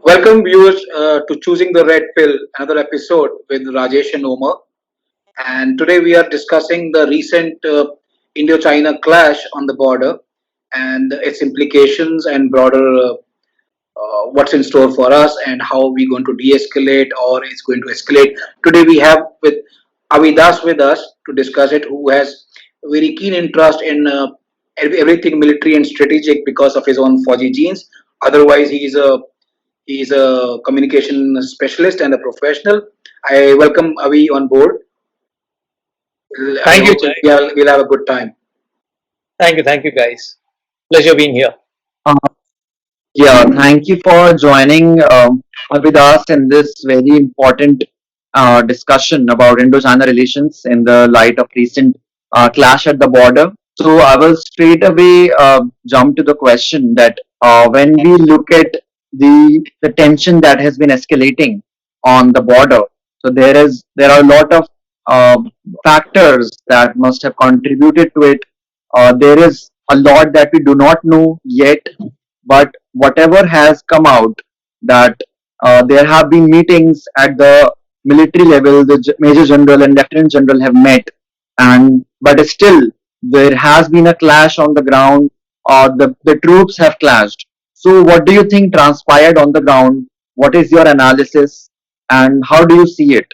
Welcome viewers to Choosing the Red Pill, another episode with Rajesh and Omar. And today we are discussing the recent Indo-China clash on the border and its implications and broader what's in store for us and how we're going to de-escalate or it's going to escalate. Today we have with Avidas with us to discuss it, who has very keen interest in everything military and strategic because of his own fauji genes. Otherwise, he's a communication specialist and a professional. I welcome Avi on board. I Thank you, hope Jay. we'll have a good time. Thank you, guys. Pleasure being here. Uh, yeah, thank you for joining with us in this very important discussion about Indo-China relations in the light of recent clash at the border. So I will straight away jump to the question that when we look at the tension that has been escalating on the border, so there are a lot of uh, factors that must have contributed to it. There is a lot that we do not know yet, but whatever has come out that there have been meetings at the military level, the major general and lieutenant general have met, and but still there has been a clash on the ground, or the troops have clashed. So what do you think transpired on the ground? What is your analysis, and how do you see it?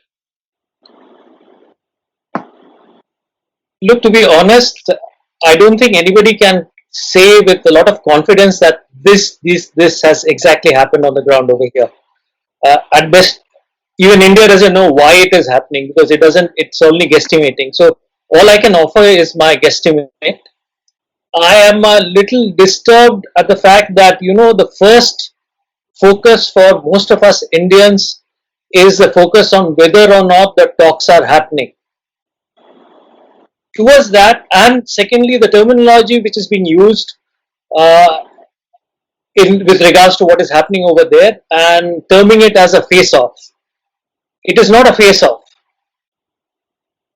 Look, to be honest, I don't think anybody can say with a lot of confidence that this has exactly happened on the ground over here. At best, even India doesn't know why it is happening because it doesn't. It's only guesstimating. So all I can offer is my guesstimate. I am a little disturbed at the fact that the first focus for most of us Indians is the focus on whether or not the talks are happening. Towards that, and secondly, the terminology which is being used uh, in with regards to what is happening over there and terming it as a face-off. It is not a face-off.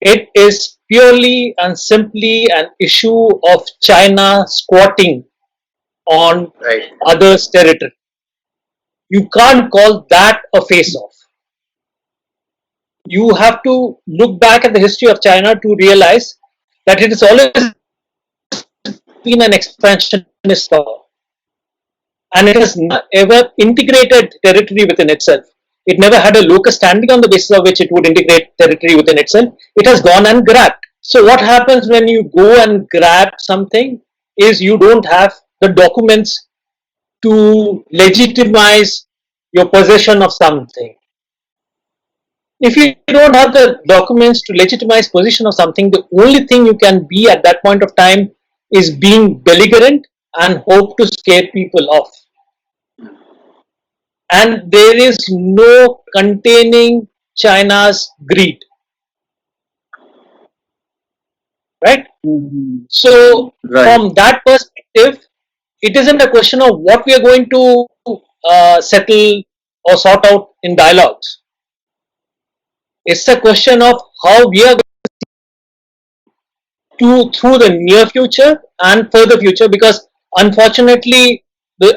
It is purely and simply an issue of China squatting on Right. others' territory. You can't call that a face-off. You have to look back at the history of China to realize that it has always been an expansionist power and it has not ever integrated territory within itself. It never had a locus standing on the basis of which it would integrate territory within itself. It has gone and grabbed. So what happens when you go and grab something is you don't have the documents to legitimize your possession of something. If you don't have the documents to legitimize possession of something, the only thing you can be at that point of time is being belligerent and hope to scare people off. And there is no containing China's greed, right? Mhm. So, Right. from that perspective, it isn't a question of what we are going to settle or sort out in dialogues. It's a question of how we are to through the near future and further future, because unfortunately,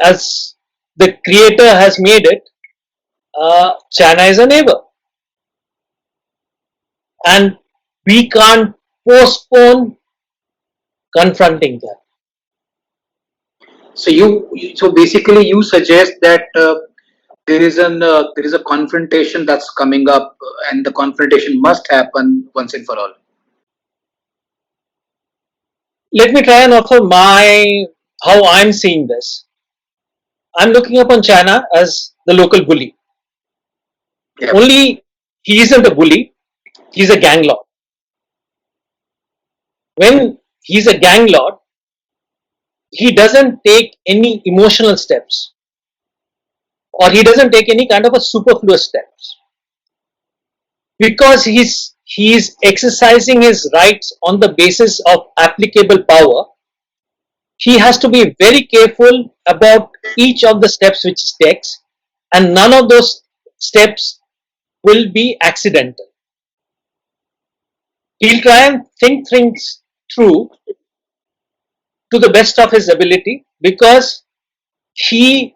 as the creator has made it, China is a neighbor, and we can't postpone confronting that. So basically you suggest that there is a confrontation that's coming up, and the confrontation must happen once and for all. Let me try and offer my how I'm seeing this. I'm looking upon China as the local bully. Yeah. Only he isn't a bully; he's a gang lord. When he's a gang lord, he doesn't take any emotional steps, or he doesn't take any kind of a superfluous steps, because he's exercising his rights on the basis of applicable power. He has to be very careful about each of the steps which he takes, and none of those steps will be accidental. He'll try and think things through to the best of his ability, because he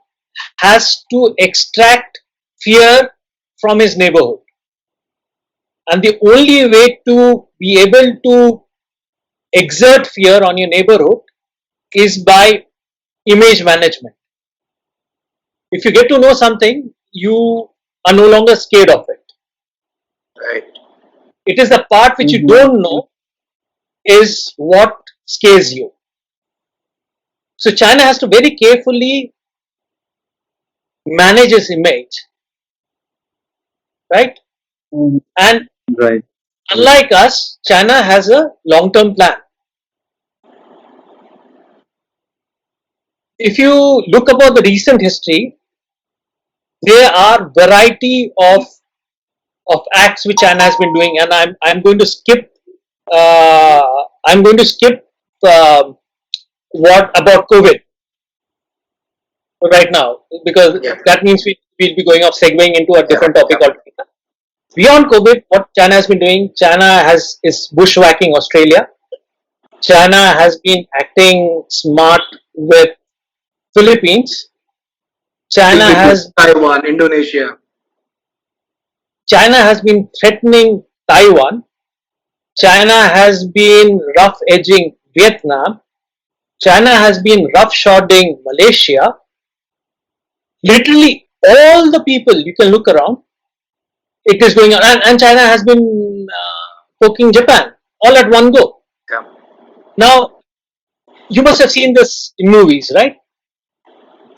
has to extract fear from his neighborhood. And the only way to be able to exert fear on your neighborhood is by image management. If you get to know something, you are no longer scared of it. Right. It is the part which you don't know is what scares you. So China has to very carefully manage its image, right? And Right. unlike us, China has a long-term plan. If you look about the recent history, there are variety of acts which China has been doing, and I'm going to skip I'm going to skip what about COVID right now, because Yeah. that means we'll be going off segueing into a different topic Yeah. altogether. Beyond COVID, what China has been doing, China is bushwhacking Australia. China has been acting smart with Philippines. China Philippines, has Taiwan, Indonesia. China has been threatening Taiwan. China has been rough edging Vietnam. China has been roughshodding Malaysia. Literally all the people you can look around, it is going on, and China has been poking Japan all at one go. Yeah. Now, you must have seen this in movies, right?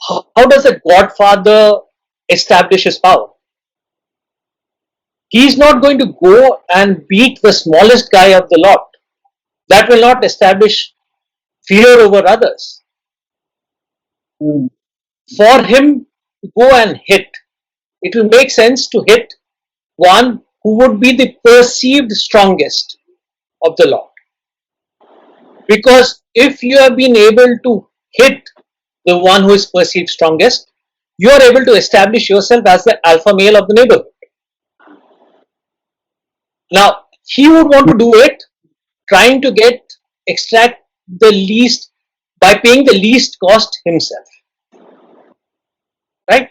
How does a godfather establish his power? He's not going to go and beat the smallest guy of the lot. That will not establish fear over others. For him to go and hit, it will make sense to hit one who would be the perceived strongest of the lot. Because if you have been able to hit the one who is perceived strongest, you are able to establish yourself as the alpha male of the neighborhood. Now, he would want to do it trying to extract the least by paying the least cost himself. Right?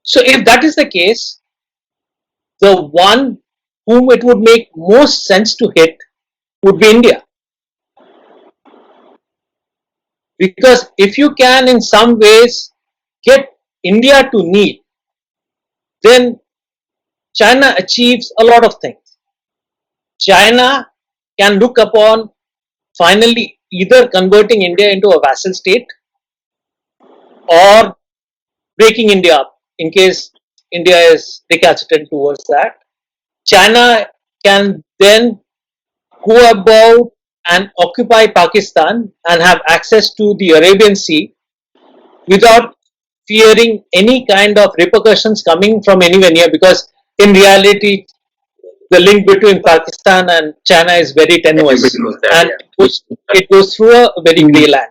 So if that is the case, the one whom it would make most sense to hit would be India. Because if you can in some ways get India to kneel, then China achieves a lot of things. China can look upon finally either converting India into a vassal state or breaking India up in case India is recalcitrant towards that. China can then go about and occupy Pakistan and have access to the Arabian Sea without fearing any kind of repercussions coming from anywhere near, because in reality the link between Pakistan and China is very tenuous, and it goes through a very grey land.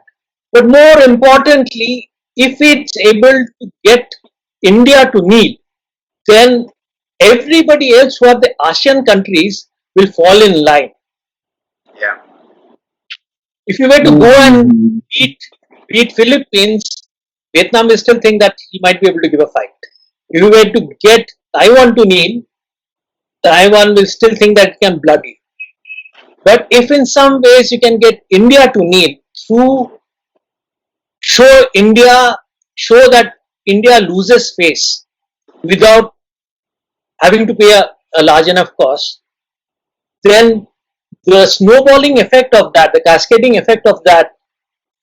But more importantly, if it's able to get India to kneel, then everybody else who are the ASEAN countries will fall in line. Yeah. If you were to go and beat Philippines, Vietnam will still think that he might be able to give a fight. If you were to get Taiwan to kneel, Taiwan will still think that it can blood you. But if in some ways you can get India to kneel through show that India loses face without having to pay a large enough cost, then the snowballing effect of that, the cascading effect of that,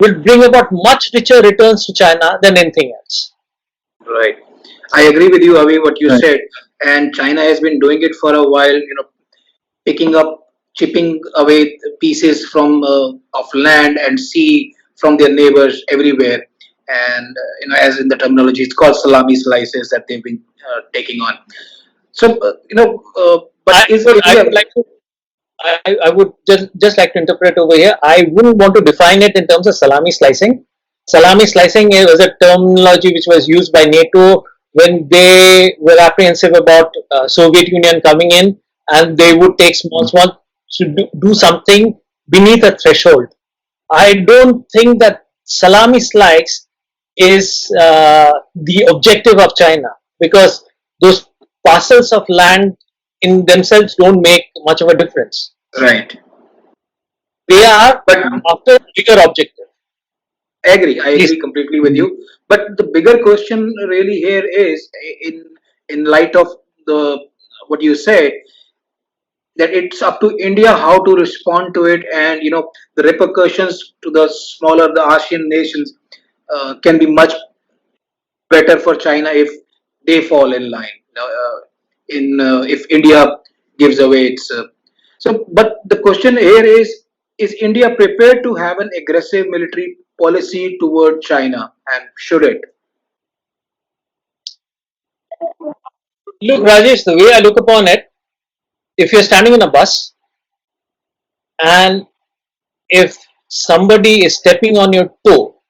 will bring about much richer returns to China than anything else. Right. I agree with you, Avi, what you said. And China has been doing it for a while, picking up, chipping away pieces from of land and sea from their neighbors everywhere. And, as in the terminology, it's called salami slices that they've been taking on. So, but is I India, would like to I would just like to interpret over here. I wouldn't want to define it in terms of salami slicing. Salami slicing was a terminology which was used by NATO when they were apprehensive about Soviet Union coming in, and they would take small to do something beneath a threshold. I don't think that salami slice is the objective of China, because those parcels of land in themselves don't make much of a difference. Right. They are But after a bigger objective. I Please. agree completely with you. But the bigger question really here is, in light of the what you said, that it's up to India how to respond to it, and the repercussions to the smaller, the ASEAN nations, can be much better for China if they fall in line. In If India gives away its but the question here is India prepared to have an aggressive military policy toward China, and should it? Look, Rajesh, the way I look upon it, if you're standing in a bus and if somebody is stepping on your toe,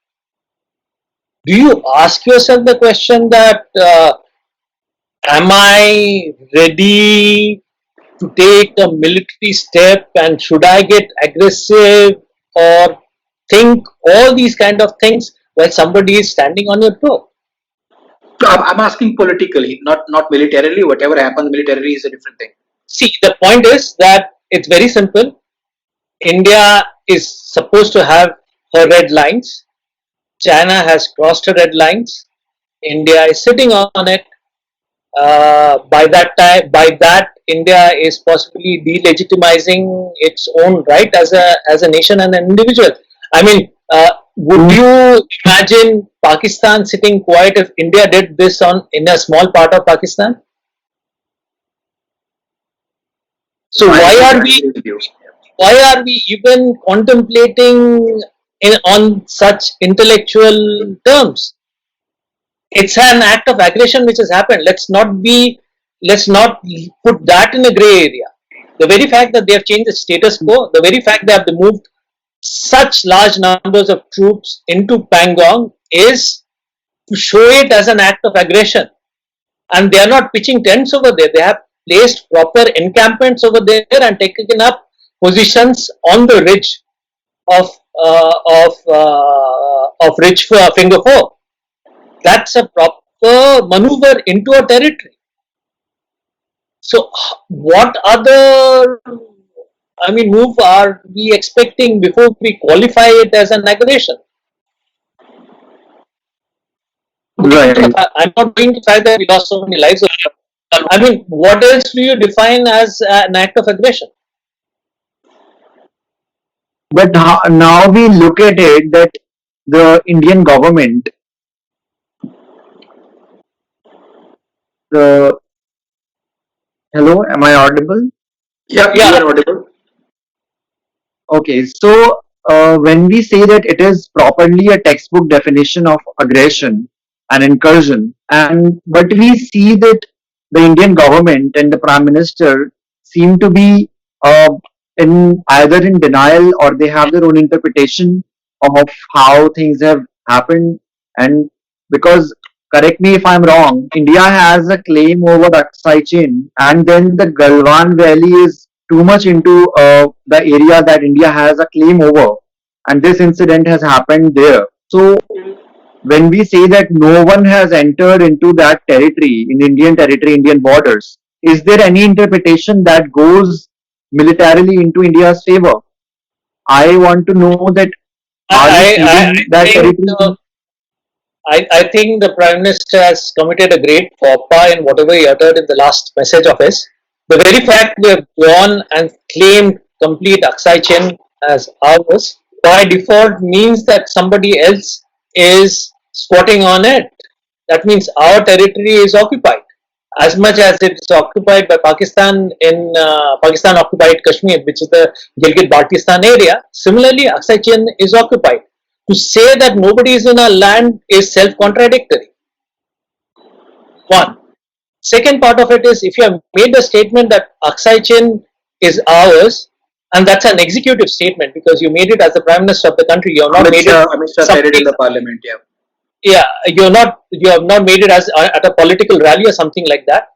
do you ask yourself the question that am I ready to take a military step, and should I get aggressive or think all these kind of things while somebody is standing on your toe? So I'm asking politically, not militarily. Whatever happens militarily is a different thing. See, the point is that it's very simple. India is supposed to have her red lines. China has crossed her red lines. India is sitting on it. By that, India is possibly delegitimizing its own right as a nation and an individual. I mean, would you imagine Pakistan sitting quiet if India did this on in a small part of Pakistan? So I agree with you. why are we even contemplating on such intellectual terms? It's an act of aggression which has happened. Let's not put that in a gray area. The very fact that they have changed the status quo, the very fact they have moved such large numbers of troops into Pangong is to show it as an act of aggression. And they are not pitching tents over there. They have placed proper encampments over there and taken up positions on the ridge of Ridge Finger 4. That's a proper maneuver into a territory. So, what other, move are we expecting before we qualify it as an aggression? Right. I'm not going to say that we lost so many lives. I mean, what else do you define as an act of aggression? But now we look at it that the Indian government, the hello, am I audible? Yeah, you Yeah, are audible. Okay, so when we say that it is properly a textbook definition of aggression and incursion, and but we see that the Indian government and the Prime Minister seem to be in either in denial or they have their own interpretation of how things have happened. And because, correct me if I'm wrong, India has a claim over Aksai Chin, and then the Galwan Valley is too much into the area that India has a claim over, and this incident has happened there. So when we say that no one has entered into that territory, in Indian territory, Indian borders, is there any interpretation that goes militarily into India's favor? I want to know that are we I ceding that think territory? I think the Prime Minister has committed a great faux pas in whatever he uttered in the last message of his. The very fact we have gone and claimed complete Aksai Chin as ours by default means that somebody else is squatting on it. That means our territory is occupied. As much as it is occupied by Pakistan in Pakistan occupied Kashmir, which is the Gilgit-Baltistan area, similarly Aksai Chin is occupied. To say that nobody is in our land is self-contradictory. One. Second part of it is, if you have made the statement that Aksai Chin is ours, and that's an executive statement because you made it as the Prime Minister of the country, you have not made it Amit Shah said it something. in the parliament. Yeah. Yeah, you have not made it as at a political rally or something like that.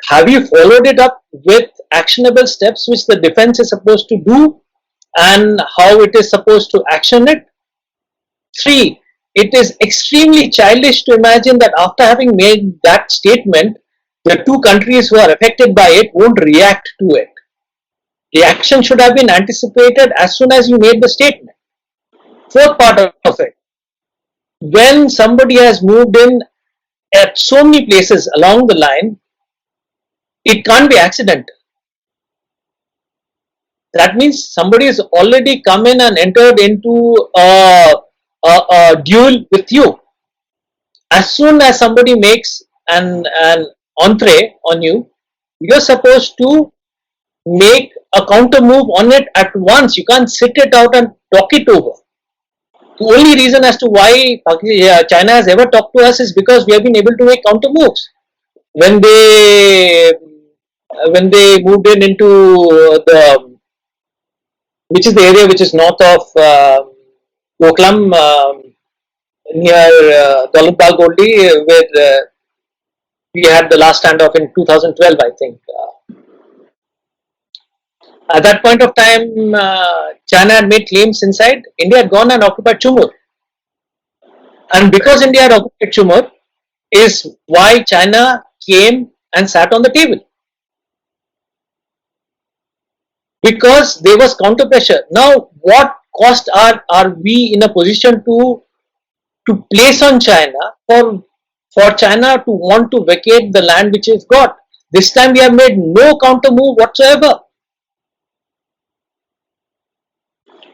Have you followed it up with actionable steps which the defense is supposed to do and how it is supposed to action it? Three, it is extremely childish to imagine that after having made that statement, the two countries who are affected by it won't react to it. The action should have been anticipated as soon as you made the statement. Fourth part of it, when somebody has moved in at so many places along the line, it can't be accidental. That means somebody has already come in and entered into a duel with you. As soon as somebody makes an entree on you, you're supposed to make a counter move on it at once. You can't sit it out and talk it over. The only reason as to why China has ever talked to us is because we have been able to make counter moves. When they moved in into the, which is the area which is north of Koklam, near Dalutbag Goldi, where we had the last standoff in 2012, I think. At that point of time, China had made claims inside. India had gone and occupied Chumur. And because India had occupied Chumur, is why China came and sat on the table. Because there was counter pressure. Now, what cost are we in a position to place on China for China to want to vacate the land which it's got? This time we have made no counter move whatsoever.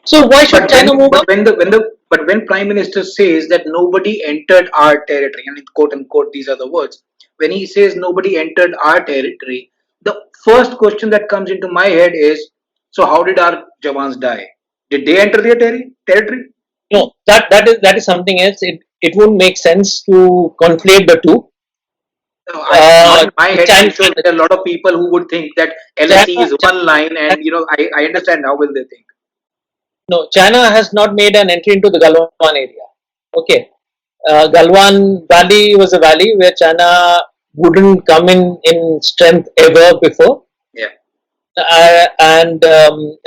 So why should China move up? But when Prime Minister says that nobody entered our territory, and quote unquote these are the words, when he says nobody entered our territory, the first question that comes into my head is, so how did our Jawans die? Did they enter their territory? No, that is something else. It won't make sense to conflate the two. No, not in my head. I'm sure there are a lot of people who would think that LSE is one line, and I understand how will they think. No, China has not made an entry into the Galwan area. Okay, Galwan Valley was a valley where China wouldn't come in strength ever before. Yeah. And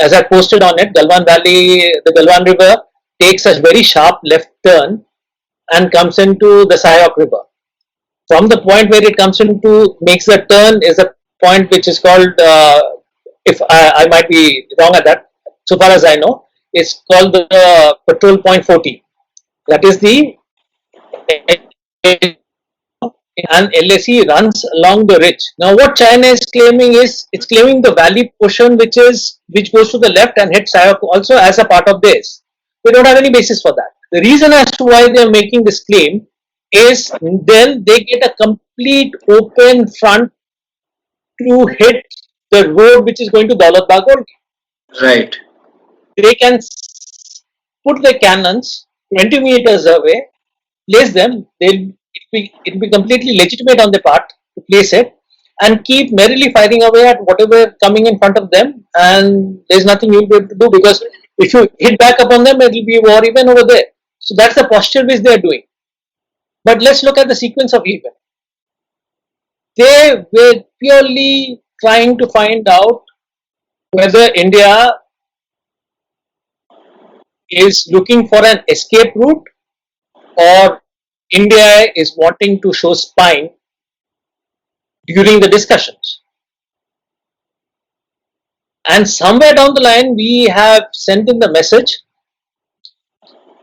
as I posted on it, Galwan Valley, the Galwan River takes a very sharp left turn and comes into the Sayok River. From the point where it comes into, makes the turn, is a point which is called, if I might be wrong at that, so far as I know, it's called the Patrol Point 40. That is the, and LSE runs along the ridge. Now what China is claiming is, it's claiming the valley portion which goes to the left and hits Sayok also as a part of this. They don't have any basis for that. The reason as to why they are making this claim is then they get a complete open front to hit the road which is going to Daulat Bagol. Right. They can put the cannons 20 meters away, place them, it'll be completely legitimate on the part to place it, and keep merrily firing away at whatever coming in front of them, and there's nothing you'll be able to do, because if you hit back upon them, it'll be war even over there. So that's the posture which they're doing. But let's look at the sequence of events. They were purely trying to find out whether India is looking for an escape route or India is wanting to show spine during the discussions. And somewhere down the line, we have sent in the message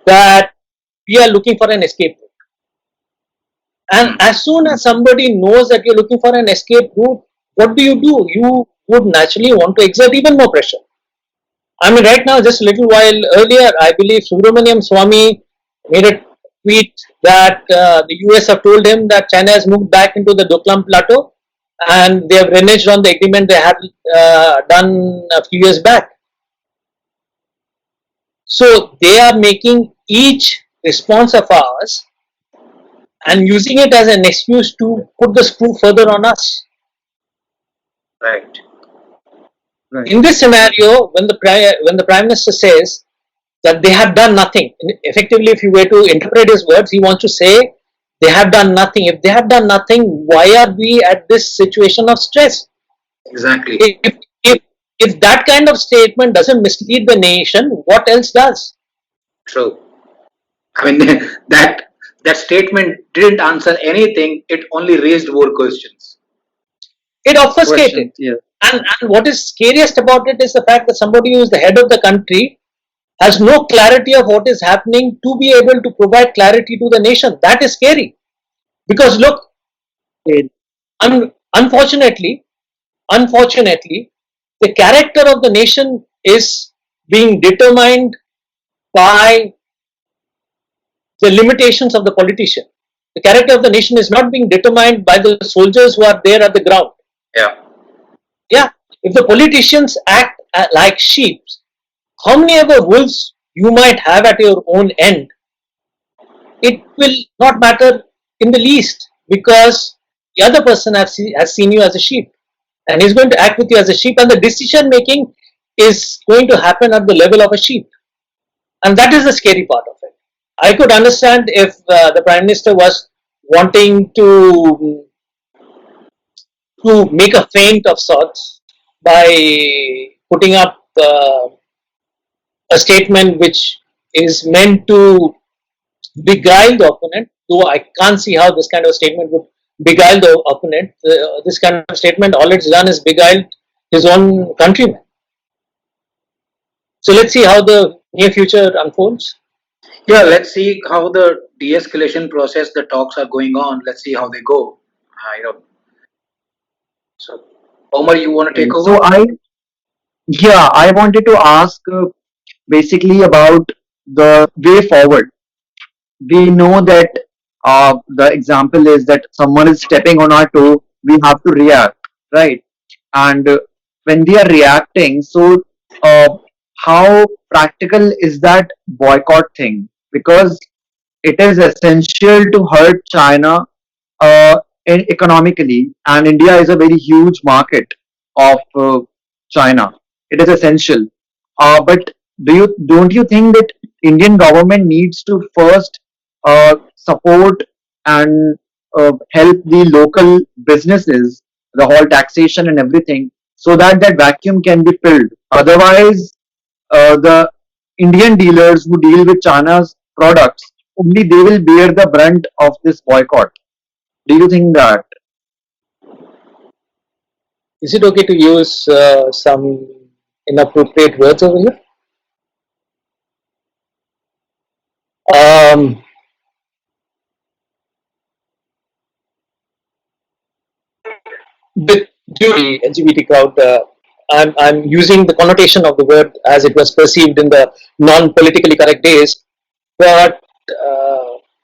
that we are looking for an escape route. And as soon as somebody knows that you're looking for an escape route, what do? You would naturally want to exert even more pressure. I mean, right now, just a little while earlier, I believe Subramaniam Swamy made a tweet that the US have told him that China has moved back into the Doklam Plateau and they have reneged on the agreement they had done a few years back. So they are making each response of ours and using it as an excuse to put the screw further on us. Right. In this scenario, when the Prime Minister says that they have done nothing, effectively, if you were to interpret his words, he wants to say they have done nothing. If they have done nothing, why are we at this situation of stress? Exactly. If that kind of statement doesn't mislead the nation, what else does? True. I mean, that statement didn't answer anything. It only raised more questions. It obfuscated. Questions. Yes. And what is scariest about it is the fact that somebody who is the head of the country has no clarity of what is happening to be able to provide clarity to the nation. That is scary. Because look, It, unfortunately, unfortunately, the character of the nation is being determined by the limitations of the politician. The character of the nation is not being determined by the soldiers who are there at the ground. Yeah. Yeah, if the politicians act like sheep, how many ever wolves you might have at your own end, it will not matter in the least because the other person has seen you as a sheep and he's going to act with you as a sheep, and the decision making is going to happen at the level of a sheep. And that is the scary part of it. I could understand if the Prime Minister was wanting to make a feint of sorts by putting up a statement which is meant to beguile the opponent, though I can't see how this kind of statement would beguile the opponent. This kind of statement, all it's done is beguiled his own countrymen. So let's see how the near future unfolds. Yeah, let's see how the de-escalation process, the talks are going on. Let's see how they go. So, Omar, you want to take over? so I wanted to ask basically about the way forward. We know that the example is that someone is stepping on our toe, we have to react, right? And when we are reacting, so uh, how practical is that boycott thing? Because it is essential to hurt China economically, and India is a very huge market of China. It is essential. But don't you think that Indian government needs to first support and help the local businesses, the whole taxation and everything, so that that vacuum can be filled? Otherwise, the Indian dealers who deal with China's products, only they will bear the brunt of this boycott. Do you think that? Is it okay to use some inappropriate words over here? Um, with the LGBT crowd, I'm using the connotation of the word as it was perceived in the non-politically correct days, but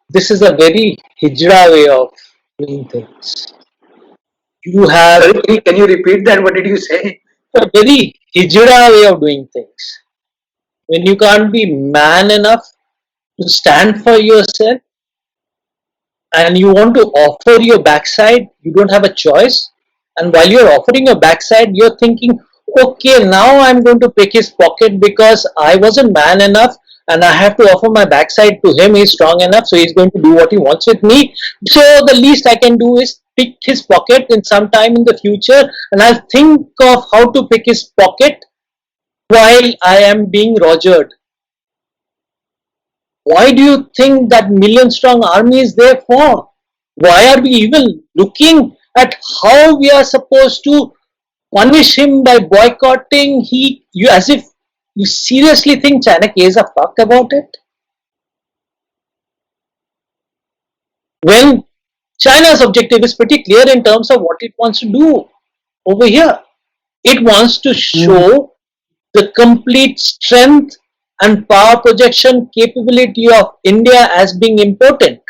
this is a very hijra way of doing things. You have Sorry, can you repeat that? What did you say? a very hijra way of doing things. When you can't be man enough to stand for yourself and you want to offer your backside, you don't have a choice. And while you're offering your backside, you're thinking, okay, now I'm going to pick his pocket because I wasn't man enough and I have to offer my backside to him. He's strong enough, so he's going to do what he wants with me. So the least I can do is pick his pocket in some time in the future, and I'll think of how to pick his pocket while I am being rogered. Why do you think that million strong army is there for? Why are we even looking at how we are supposed to punish him by boycotting? You as if you seriously think China cares a fuck about it? When China's objective is pretty clear in terms of what it wants to do over here. It wants to show the complete strength and power projection capability of India as being important.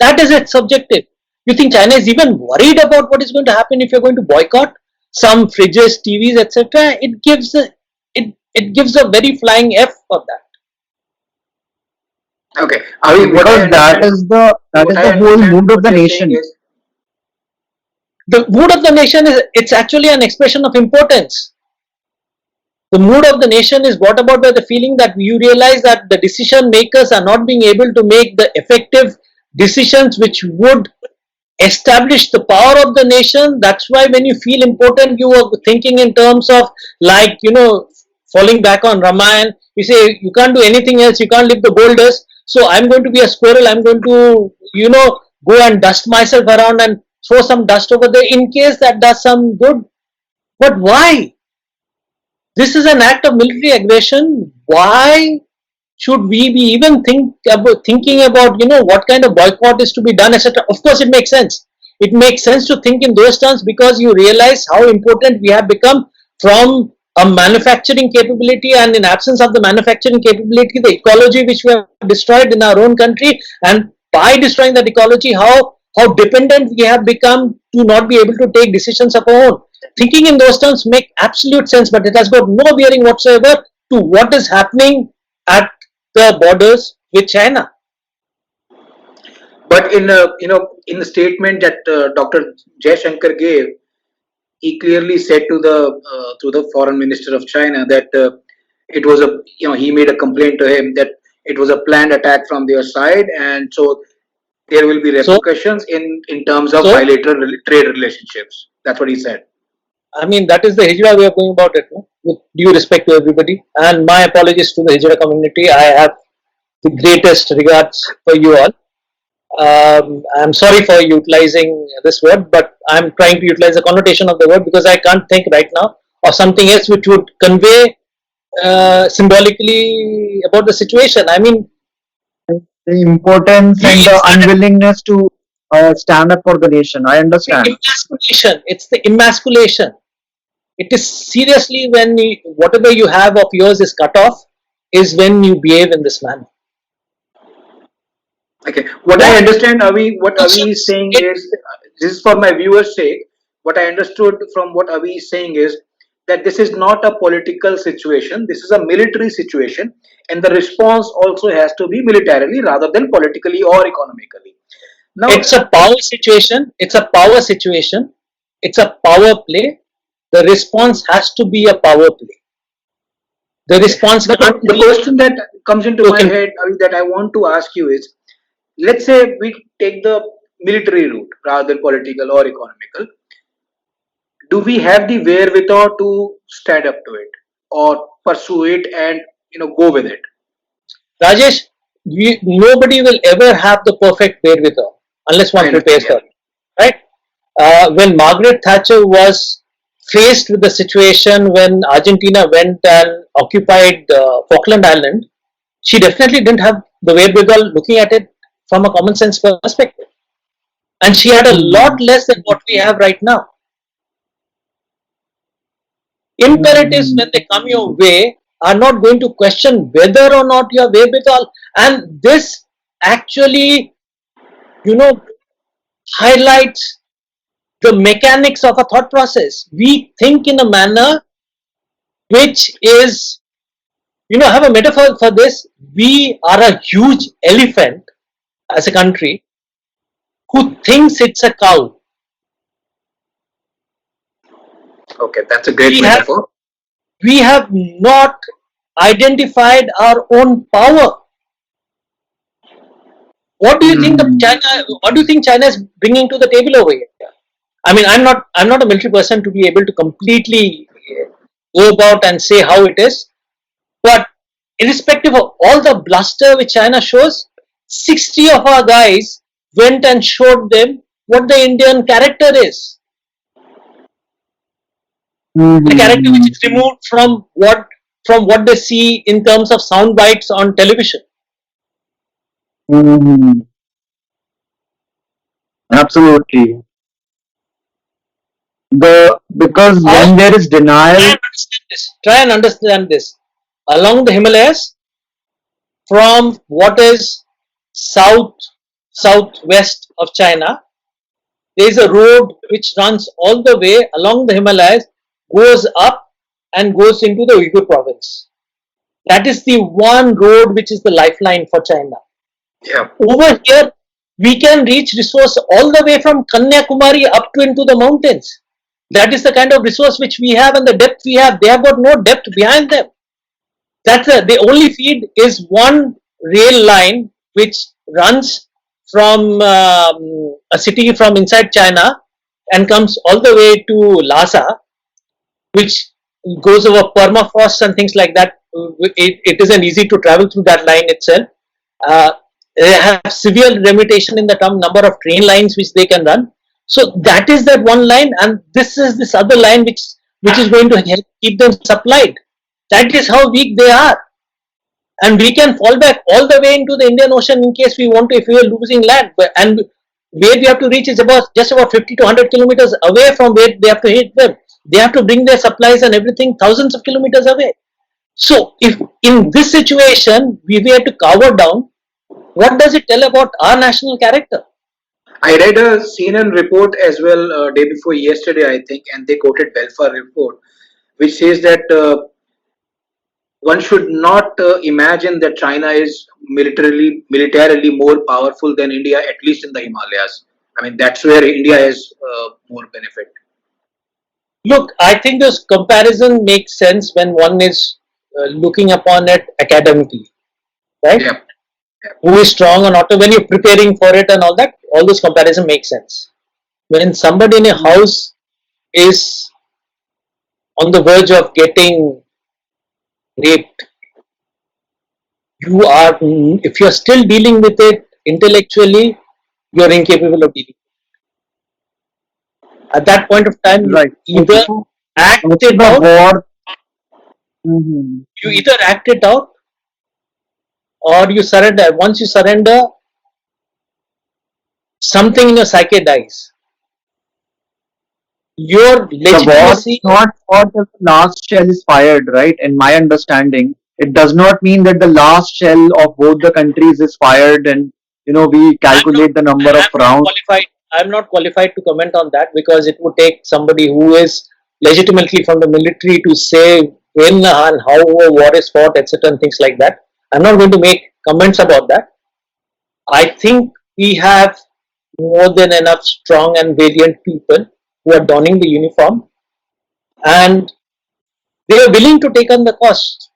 That is its objective. You think China is even worried about what is going to happen if you're going to boycott some fridges, TVs, etc.? It gives a very flying F for that. Okay. I mean, Because that is what I the whole understand mood of what the you're saying nation. is, The mood of the nation is it's actually an expression of importance. The mood of the nation is brought about by the feeling that you realize that the decision makers are not being able to make the effective decisions which would establish the power of the nation. That's why when you feel important, you are thinking in terms of, like, falling back on Ramayana. You say you can't do anything else, you can't lift the boulders. So I'm going to be a squirrel. I'm going to, go and dust myself around and throw some dust over there in case that does some good. But why? This is an act of military aggression. Why should we be even thinking about what kind of boycott is to be done, etc.? Of course, it makes sense. It makes sense to think in those terms because you realize how important we have become from a manufacturing capability, and in absence of the manufacturing capability, the ecology which we have destroyed in our own country, and by destroying that ecology, how dependent we have become to not be able to take decisions of our own. Thinking in those terms make absolute sense, but it has got no bearing whatsoever to what is happening at the borders with China. But in the statement that Dr. Jaishankar gave, he clearly said to the foreign minister of China that it was a he made a complaint to him that it was a planned attack from their side, and so there will be So, repercussions in terms of so bilateral trade relationships. That's what he said. I mean that is the Hijra way of going about it. No? With due respect to everybody, and my apologies to the Hijra community. I have the greatest regards for you all. I'm sorry for utilizing this word, but I'm trying to utilize the connotation of the word because I can't think right now of something else which would convey symbolically about the situation. I mean, The importance and the unwillingness to stand up for the nation. I understand. emasculation. It's the emasculation. It is seriously when whatever you have of yours is cut off, is when you behave in this manner. Okay. What I understand, what Avi is saying It, is, this is for my viewers' sake. What I understood from what Avi is saying is that this is not a political situation. This is a military situation, and the response also has to be militarily rather than politically or economically. Now, it's a power situation. It's a power situation. It's a power play. The response has to be a power play. The response can't the be question that comes into my broken. head, Avi, that I want to ask you is, let's say we take the military route rather than political or economical. Do we have the wherewithal to stand up to it or pursue it and go with it? Rajesh, nobody will ever have the perfect wherewithal unless I one understand. prepares for Yeah. it. Right? When Margaret Thatcher was faced with the situation when Argentina went and occupied Falkland Island, she definitely didn't have the wherewithal looking at it from a common sense perspective. And she had a lot Hmm. less than what we have right now. Imperatives, when they come your way, are not going to question whether or not you are wherewithal. And this actually, you know, highlights the mechanics of a thought process. We think in a manner which is, I have a metaphor for this. We are a huge elephant as a country who thinks it's a cow. Okay, that's a great We have metaphor. we have not identified our own power. What do you think Hmm. China? What do you think China is bringing to the table over here? I mean, I'm not a military person to be able to completely go about and say how it is. But irrespective of all the bluster which China shows, 60 of our guys went and showed them what the Indian character is. The character which Hmm. is removed from what they see in terms of sound bites on television. Hmm. Absolutely. Because How when there is denial. try and understand this. Along the Himalayas, from what is southwest of China, there is a road which runs all the way along the Himalayas, goes up and goes into the Uyghur province. That is the one road which is the lifeline for China. Yeah. Over here, we can reach resource all the way from Kanyakumari up to into the mountains. That is the kind of resource which we have and the depth we have. They have got no depth behind them. They only feed is one rail line which runs from a city from inside China and comes all the way to Lhasa, which goes over permafrost and things like that. It isn't easy to travel through that line itself. Uh, they have severe limitation in the number of train lines which they can run. So that is that one line, and this is this other line which is going to help keep them supplied. That is how weak they are, and we can fall back all the way into the Indian Ocean in case we want to. If we are losing land, and where we have to reach is about just about 50 to 100 kilometers away from where they have to hit them. They have to bring their supplies and everything thousands of kilometers away. So, if in this situation we have to cower down, what does it tell about our national character? I read a CNN report as well day before yesterday, I think, and they quoted Belfer report, which says that one should not imagine that China is militarily more powerful than India, at least in the Himalayas. I mean, that's where India has more benefit. Look, I think this comparison makes sense when one is looking upon it academically, right? Yeah. Who is strong or not? When you're preparing for it and all that, all this comparison makes sense. When somebody in a house is on the verge of getting raped, you are, if you're still dealing with it intellectually, you're incapable of dealing. At that point of time, Right. either act Also it the out, war. Mhm. you either act it out or you surrender. Once you surrender, something in your psyche dies. Your The war is legitimacy, not fought if the last shell is fired, right? In my understanding, it does not mean that the last shell of both the countries is fired and we I'm not, calculate the number of I'm not rounds. qualified. I'm not qualified to comment on that because it would take somebody who is legitimately from the military to say when and how a war is fought, etc., and things like that. I'm not going to make comments about that. I think we have more than enough strong and valiant people who are donning the uniform, and they are willing to take on the cost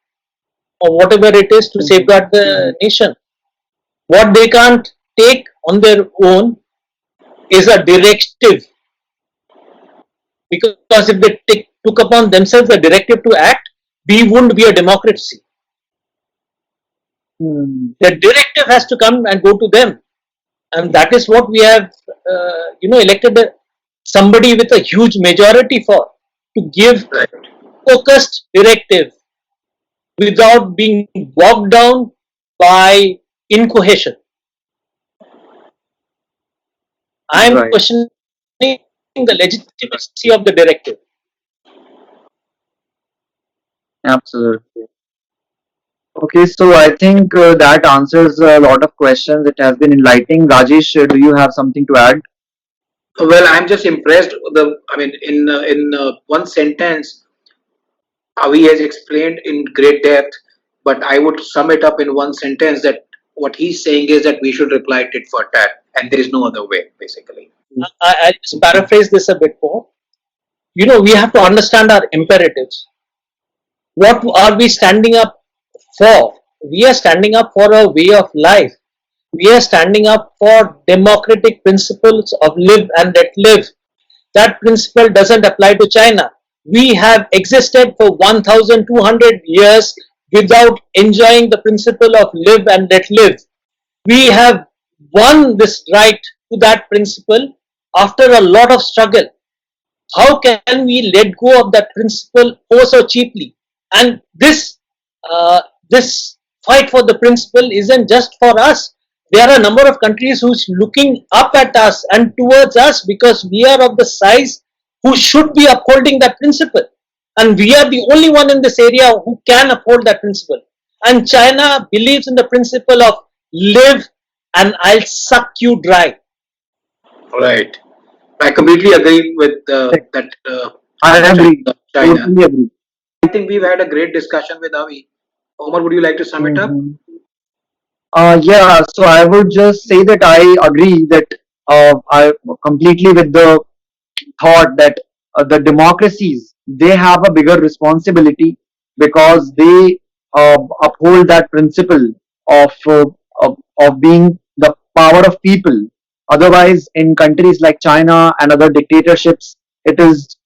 of whatever it is to Mhm. safeguard the nation. What they can't take on their own is a directive, because if they took upon themselves the directive to act, we wouldn't be a democracy. Hmm. The directive has to come and go to them, and that is what we have, elected somebody with a huge majority for, to give Right. focused directive without being bogged down by incohesion. I am Right. questioning the legitimacy of the directive. Absolutely. Okay, so I think that answers a lot of questions. It has been enlightening. Rajesh, do you have something to add? Well, I'm just impressed. I mean, in one sentence, Avi has explained in great depth, but I would sum it up in one sentence that what he's saying is that we should reply tit for tat, and there is no other way, basically. I just paraphrase this a bit more. We have to understand our imperatives. What are we standing up for? We are standing up for a way of life. We are standing up for democratic principles of live and let live. That principle doesn't apply to China. We have existed for 1200 years without enjoying the principle of live and let live. We have won this right to that principle after a lot of struggle. How can we let go of that principle oh so cheaply? And this fight for the principle isn't just for us. There are a number of countries who's looking up at us and towards us because we are of the size who should be upholding that principle. And we are the only one in this area who can uphold that principle. And China believes in the principle of live and I'll suck you dry. Right. I completely agree with that I understanding agree. of China. Totally agree. I think we've had a great discussion with Avi. Omar, would you like to sum it up? Mhm. Yeah, so I would just say that I agree that I completely with the thought that the democracies they have a bigger responsibility because they uphold that principle of, uh, of being the power of people. Otherwise, in countries like China and other dictatorships, it is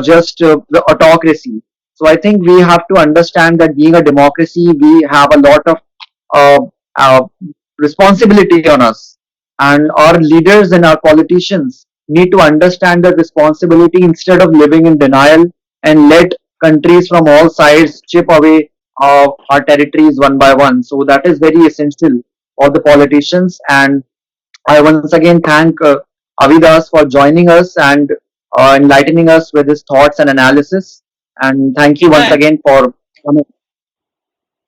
just the autocracy. So I think we have to understand that being a democracy, we have a lot of uh, uh, responsibility on us. And our leaders and our politicians need to understand that responsibility instead of living in denial and let countries from all sides chip away our territories one by one. So that is very essential for the politicians. And I once again thank Avidas for joining us and enlightening us with his thoughts and analysis. And thank you Can once I again for coming.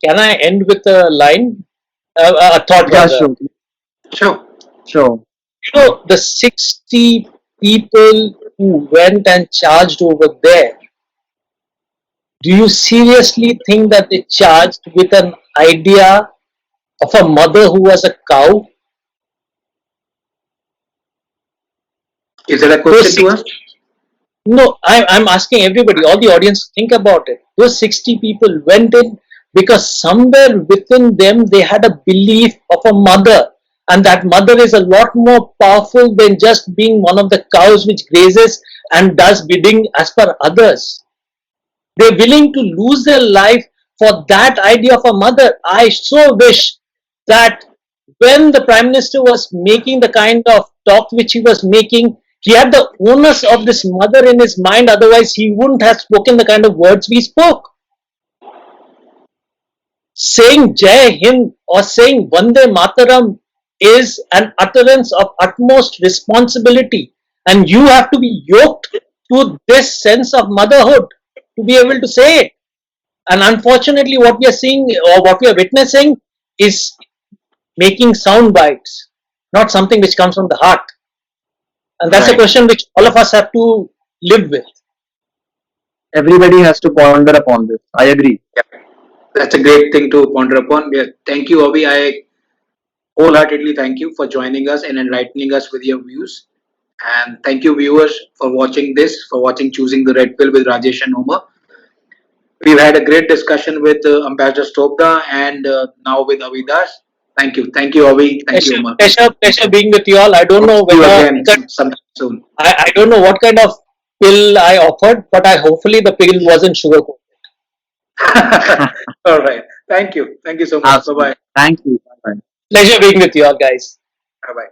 can I end with a line, a thought Yeah, rather? sure, Sure. sure. The 60 people who went and charged over there, do you seriously think that they charged with an idea of a mother who was a cow? Is that a Those question to us? No, I'm asking everybody, all the audience, think about it. Those 60 people went in because somewhere within them they had a belief of a mother, and that mother is a lot more powerful than just being one of the cows which grazes and does bidding as per others. They're willing to lose their life for that idea of a mother. I so wish that when the Prime Minister was making the kind of talk which he was making, he had the onus of this mother in his mind, otherwise, he wouldn't have spoken the kind of words we spoke. Saying Jai Hind or saying Vande Mataram is an utterance of utmost responsibility, and you have to be yoked to this sense of motherhood to be able to say it. And unfortunately, what we are seeing or what we are witnessing is making sound bites, not something which comes from the heart. And that's a Right. question which all of us have to live with. Everybody has to ponder upon this. I agree. That's a great thing to ponder upon. Yeah. Thank you, Avi. I wholeheartedly thank you for joining us and enlightening us with your views. And thank you, viewers, for watching this, for watching Choosing the Red Pill with Rajesh and Uma. We've had a great discussion with Ambassador Stobdan and now with Avidas. Thank you. Thank you, Avi. Thank you, Pleasure, Uma. pleasure, pleasure being with you all. I don't Hope to know see you whether again sometime soon. I don't know what kind of pill I offered, but I hopefully the pill wasn't sugar coated. All right. Thank you. Thank you so much. Bye Absolutely. bye. Thank you. Bye-bye. Pleasure being with you all, guys. Bye bye.